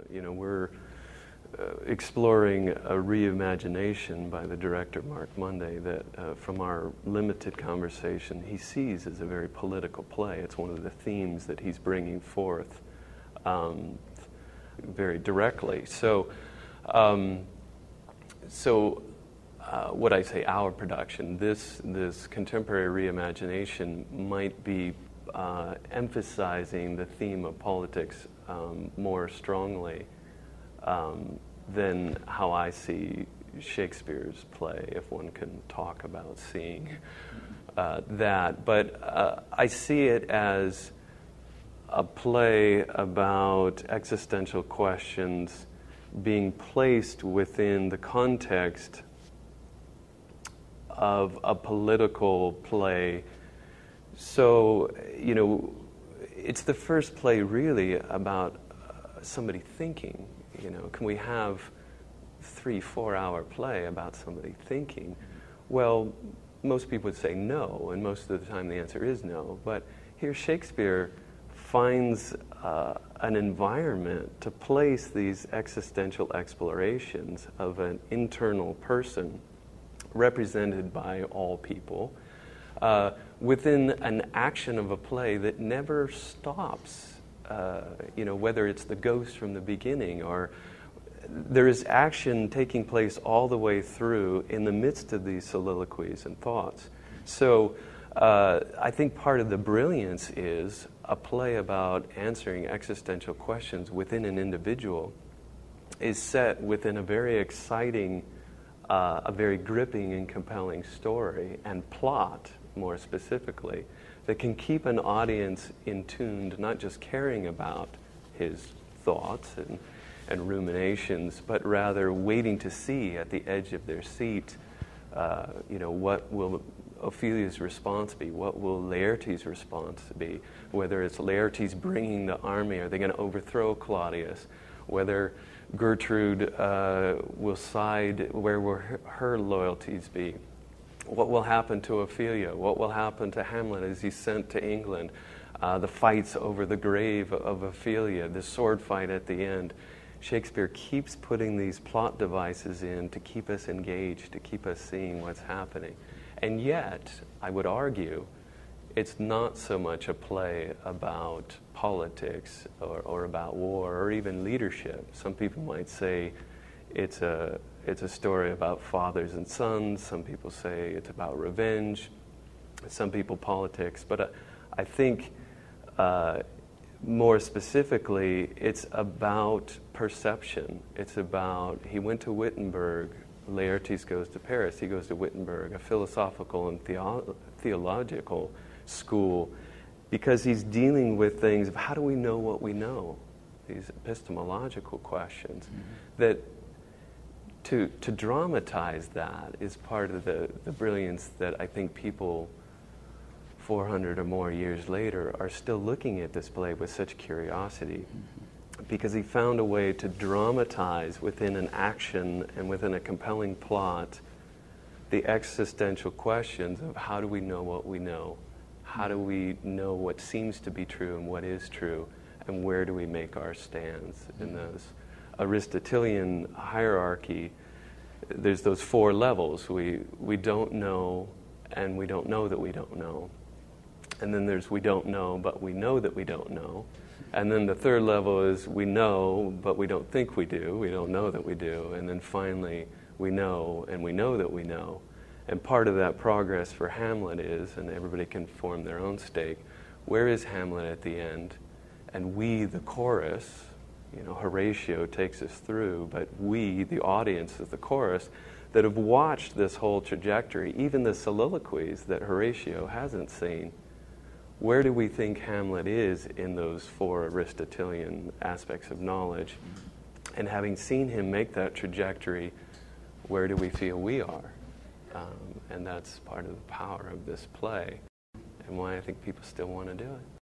We're exploring a reimagination by the director, Mark Monday, that from our limited conversation, he sees as a very political play. It's one of the themes that he's bringing forth very directly. So what I say, our production, this contemporary reimagination might be emphasizing the theme of politics more strongly than how I see Shakespeare's play, if one can talk about seeing that. But I see it as a play about existential questions being placed within the context of a political play. So, it's the first play really about somebody thinking. Can we have 3-4 hour play about somebody thinking? Well, most people would say no, and most of the time the answer is no. But here Shakespeare finds an environment to place these existential explorations of an internal person represented by all people within an action of a play that never stops. Whether it's the ghost from the beginning, or there is action taking place all the way through in the midst of these soliloquies and thoughts. So I think part of the brilliance is a play about answering existential questions within an individual is set within a very exciting, a very gripping and compelling story and plot, more specifically, that can keep an audience in tune, not just caring about his thoughts and ruminations, but rather waiting to see at the edge of their seat, what will Ophelia's response be? What will Laertes' response be? Whether it's Laertes bringing the army, are they going to overthrow Claudius? Whether Gertrude will side, where will her loyalties be? What will happen to Ophelia? What will happen to Hamlet as he's sent to England? The fights over the grave of Ophelia, the sword fight at the end. Shakespeare keeps putting these plot devices in to keep us engaged, to keep us seeing what's happening. And yet, I would argue, it's not so much a play about politics or about war or even leadership. Some people might say it's a story about fathers and sons. Some people say it's about revenge. Some people politics. But I think more specifically, it's about perception. It's about, he went to Wittenberg, Laertes goes to Paris, he goes to Wittenberg, a philosophical and theological school, because he's dealing with things of how do we know what we know? These epistemological questions. That to dramatize that is part of the brilliance that I think people 400 or more years later are still looking at this play with such curiosity, because he found a way to dramatize within an action and within a compelling plot the existential questions of how do we know what we know? How do we know what seems to be true and what is true? And where do we make our stands in those? Aristotelian hierarchy, there's those 4 levels. We don't know, and we don't know that we don't know. And then there's we don't know, but we know that we don't know. And then the 3rd level is we know, but we don't think we do. We don't know that we do. And then finally, we know, and we know that we know. And part of that progress for Hamlet is, and everybody can form their own stake, where is Hamlet at the end? And we, the chorus, Horatio takes us through, but we, the audience of the chorus, that have watched this whole trajectory, even the soliloquies that Horatio hasn't seen, where do we think Hamlet is in those 4 Aristotelian aspects of knowledge? And having seen him make that trajectory, where do we feel we are? And that's part of the power of this play, and why I think people still want to do it.